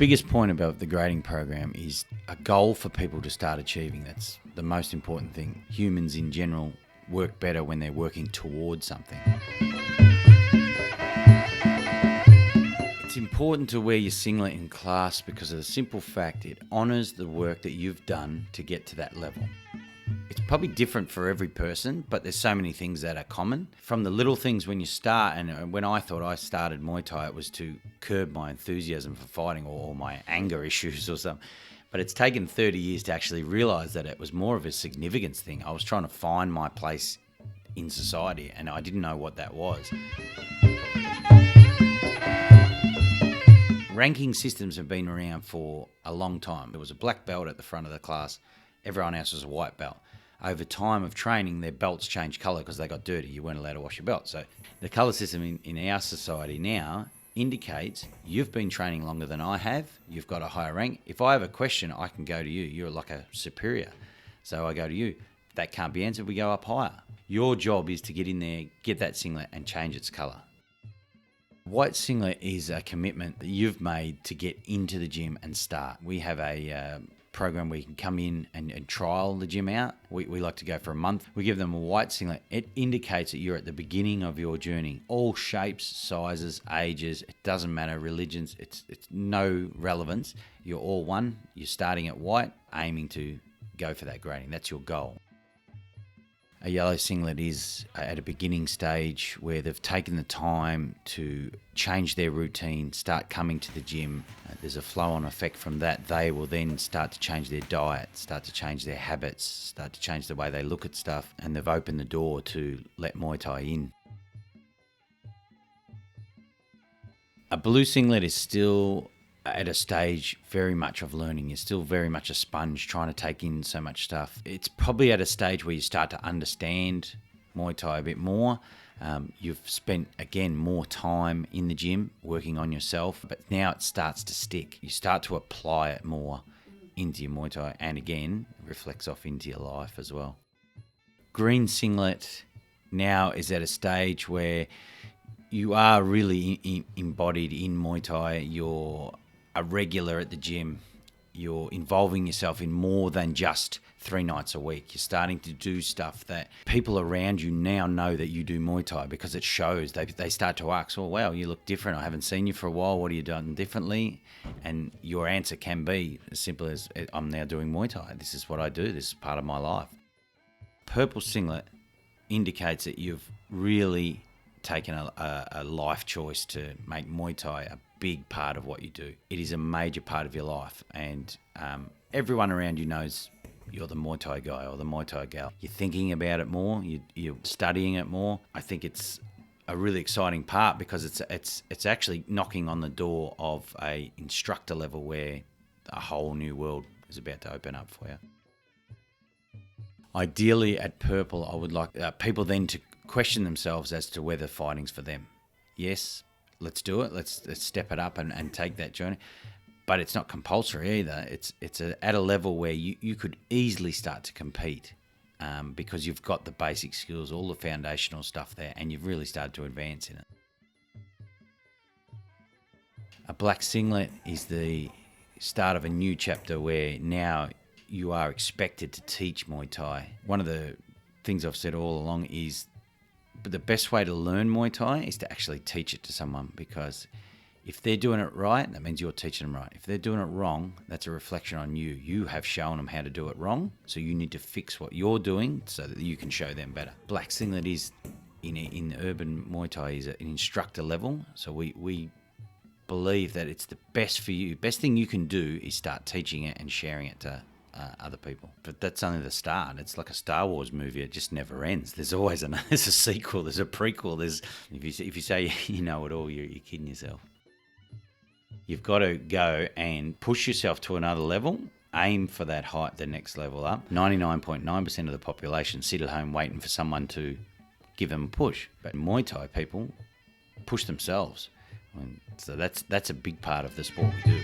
biggest point about the grading program is a goal for people to start achieving. That's the most important thing. Humans in general work better when they're working towards something. It's important to wear your singlet in class because of the simple fact it honours the work that you've done to get to that level. It's probably different for every person, but there's so many things that are common. From the little things when you start, and when I thought I started Muay Thai, it was to curb my enthusiasm for fighting or my anger issues or something. But it's taken 30 years to actually realise that it was more of a significance thing. I was trying to find my place in society, and I didn't know what that was. Ranking systems have been around for a long time. There was a black belt at the front of the class. Everyone else was a white belt. Over time of training, their belts changed colour because they got dirty. You weren't allowed to wash your belt. So the colour system in our society now indicates you've been training longer than I have. You've got a higher rank. If I have a question, I can go to you. You're like a superior. So I go to you. If that can't be answered, we go up higher. Your job is to get in there, get that singlet and change its colour. White singlet is a commitment that you've made to get into the gym and start. We have a program where you can come in and trial the gym out. We like to go for a month. We give them a white singlet. It indicates that you're at the beginning of your journey. All shapes, sizes, ages, it doesn't matter, religions, it's no relevance. You're all one. You're starting at white, aiming to go for that grading. That's your goal. A yellow singlet is at a beginning stage where they've taken the time to change their routine, start coming to the gym. There's a flow-on effect from that. They will then start to change their diet, start to change their habits, start to change the way they look at stuff, and they've opened the door to let Muay Thai in. A blue singlet is still at a stage very much of learning. You're still very much a sponge trying to take in so much stuff. It's probably at a stage where you start to understand Muay Thai a bit more. You've spent, again, more time in the gym working on yourself, but now it starts to stick. You start to apply it more into your Muay Thai, and again, it reflects off into your life as well. Green singlet now is at a stage where you are really embodied in Muay Thai. You're a regular at the gym. You're involving yourself in more than just 3 nights a week. You're starting to do stuff that people around you now know that you do Muay Thai because it shows. They start to ask, oh, wow, you look different. I haven't seen you for a while. What are you doing differently? And your answer can be as simple as, I'm now doing Muay Thai. This is what I do. This is part of my life. Purple singlet indicates that you've really taken a life choice to make Muay Thai a big part of what you do. It is a major part of your life, and everyone around you knows you're the Muay Thai guy or the Muay Thai gal. You're thinking about it more, you're studying it more. I think it's a really exciting part because it's actually knocking on the door of a instructor level where a whole new world is about to open up for you. Ideally at purple, I would like people then to question themselves as to whether fighting's for them. Yes, let's do it. Let's step it up and take that journey. But it's not compulsory either. It's at a level where you could easily start to compete because you've got the basic skills, all the foundational stuff there, and you've really started to advance in it. A black singlet is the start of a new chapter where now you are expected to teach Muay Thai. One of the things I've said all along is the best way to learn Muay Thai is to actually teach it to someone, because if they're doing it right, that means you're teaching them right. If they're doing it wrong, that's a reflection on you. You have shown them how to do it wrong, so you need to fix what you're doing so that you can show them better. Black singlet is, in urban Muay Thai, is at an instructor level, so we believe that it's the best for you. Best thing you can do is start teaching it and sharing it to other people. But that's only the start. It's like a Star Wars movie. It just never ends. There's always there's a sequel. There's a prequel. If you say you know it all, you're kidding yourself. You've got to go and push yourself to another level. Aim for that height, the next level up. 99.9% of the population sit at home waiting for someone to give them a push. But Muay Thai people push themselves. So that's a big part of the sport we do.